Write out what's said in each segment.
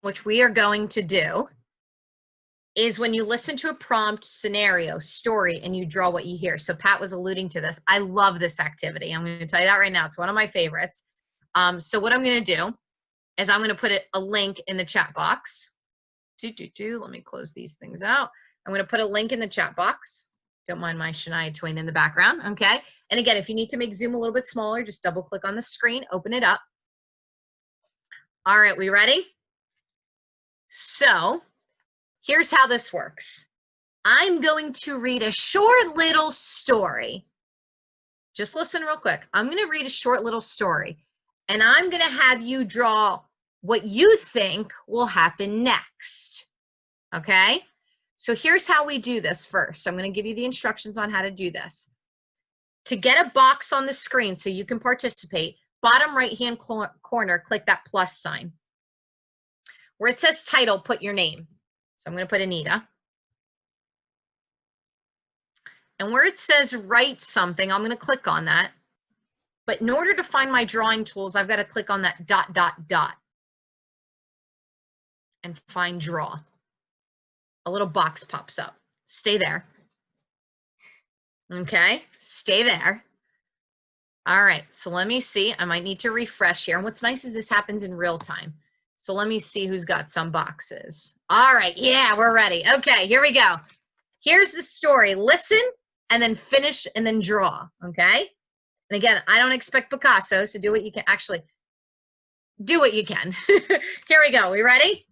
which we are going to do, is when you listen to a prompt, scenario, story, and you draw what you hear. So Pat was alluding to this. I love this activity. I'm going to tell you that right now. It's one of my favorites. So what I'm going to do is I'm going to put a link in the chat box. Let me close these things out. I'm going to put a link in the chat box. Don't mind my Shania Twain in the background, okay? And again, if you need to make Zoom a little bit smaller, just double click on the screen, open it up. All right, we ready? So here's how this works. I'm going to read a short little story. Just listen real quick. I'm going to read a short little story, and I'm going to have you draw what you think will happen next, okay? So here's how we do this first. I'm going to give you the instructions on how to do this. To get a box on the screen so you can participate, bottom right-hand corner, click that plus sign. Where it says title, put your name. So I'm going to put Anita. And where it says write something, I'm going to click on that. But in order to find my drawing tools, I've got to click on that ... and find draw. A little box pops up. Stay there. Okay, stay there. All right, so let me see. I might need to refresh here. And what's nice is this happens in real time. So let me see who's got some boxes. All right, yeah, we're ready. Okay, here we go. Here's the story. Listen and then finish and then draw, okay? And again, I don't expect Picasso, so do what you can. Actually, do what you can. Here we go. We ready?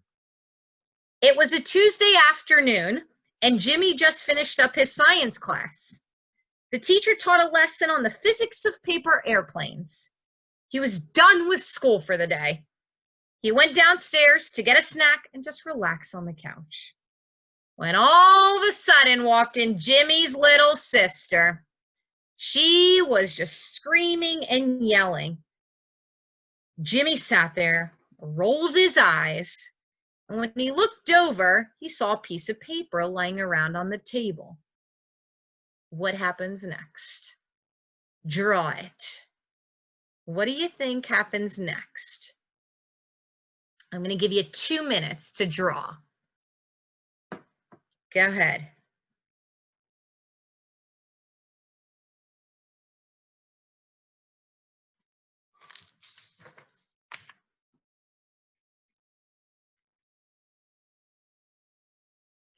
It was a Tuesday afternoon, and Jimmy just finished up his science class. The teacher taught a lesson on the physics of paper airplanes. He was done with school for the day. He went downstairs to get a snack and just relax on the couch, when all of a sudden walked in Jimmy's little sister. She was just screaming and yelling. Jimmy sat there, rolled his eyes, and when he looked over, he saw a piece of paper lying around on the table. What happens next? Draw it. What do you think happens next? I'm going to give you 2 minutes to draw. Go ahead.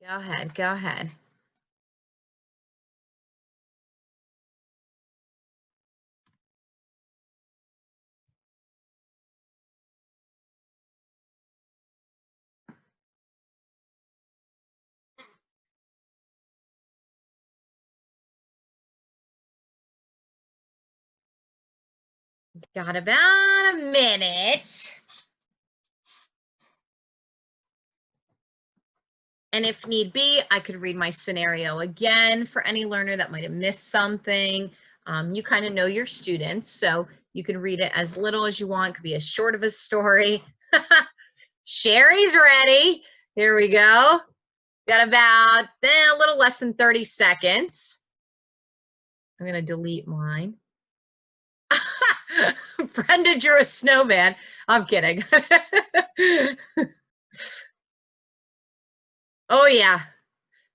Go ahead, go ahead. Got about a minute. And if need be, I could read my scenario again for any learner that might have missed something. You kind of know your students, so you can read it as little as you want. It could be as short of a story. Sherry's ready. Here we go. Got about a little less than 30 seconds. I'm going to delete mine. Brenda drew a snowman. I'm kidding. Oh, yeah.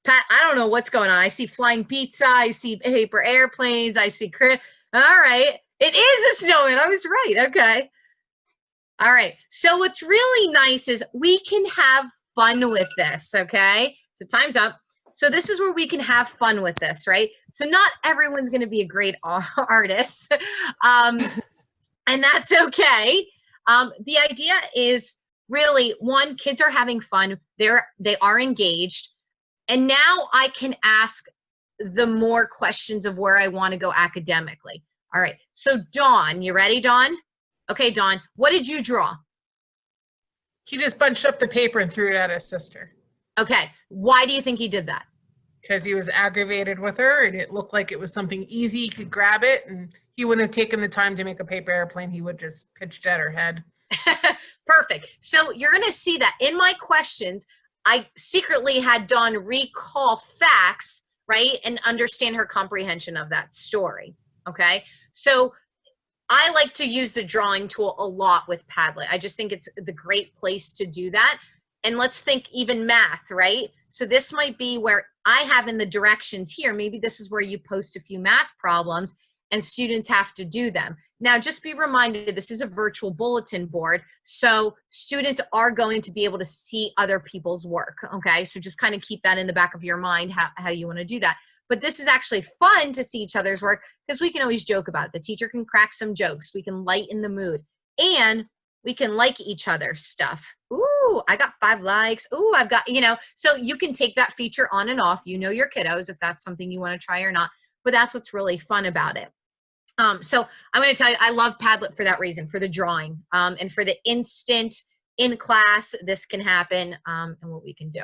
Pat, I don't know what's going on. I see flying pizza. I see paper airplanes. I see all right. It is a snowman. I was right. Okay. All right. So what's really nice is we can have fun with this. Okay. So time's up. So this is where we can have fun with this, right? So not everyone's going to be a great artist. And that's okay. The idea is really, one, kids are having fun. They are engaged. And now I can ask the more questions of where I want to go academically. All right. So Dawn, you ready, Dawn? Okay, Dawn, what did you draw? He just bunched up the paper and threw it at his sister. Okay. Why do you think he did that? Because he was aggravated with her, and it looked like it was something easy. He could grab it, and he wouldn't have taken the time to make a paper airplane. He would just pitched at her head. Perfect. So you're going to see that in my questions, I secretly had Dawn recall facts, right, and understand her comprehension of that story. Okay. So I like to use the drawing tool a lot with Padlet. I just think it's the great place to do that. And let's think even math, right? So this might be where I have in the directions here, maybe this is where you post a few math problems and students have to do them. Now, just be reminded, this is a virtual bulletin board, so students are going to be able to see other people's work, okay? So just kind of keep that in the back of your mind, how you want to do that. But this is actually fun to see each other's work because we can always joke about it. The teacher can crack some jokes. We can lighten the mood. And we can like each other's stuff. Ooh, I got 5 likes. Ooh, I've got, you know, so you can take that feature on and off. You know your kiddos if that's something you want to try or not. But that's what's really fun about it. So I'm going to tell you, I love Padlet for that reason, for the drawing and for the instant in class, this can happen and what we can do.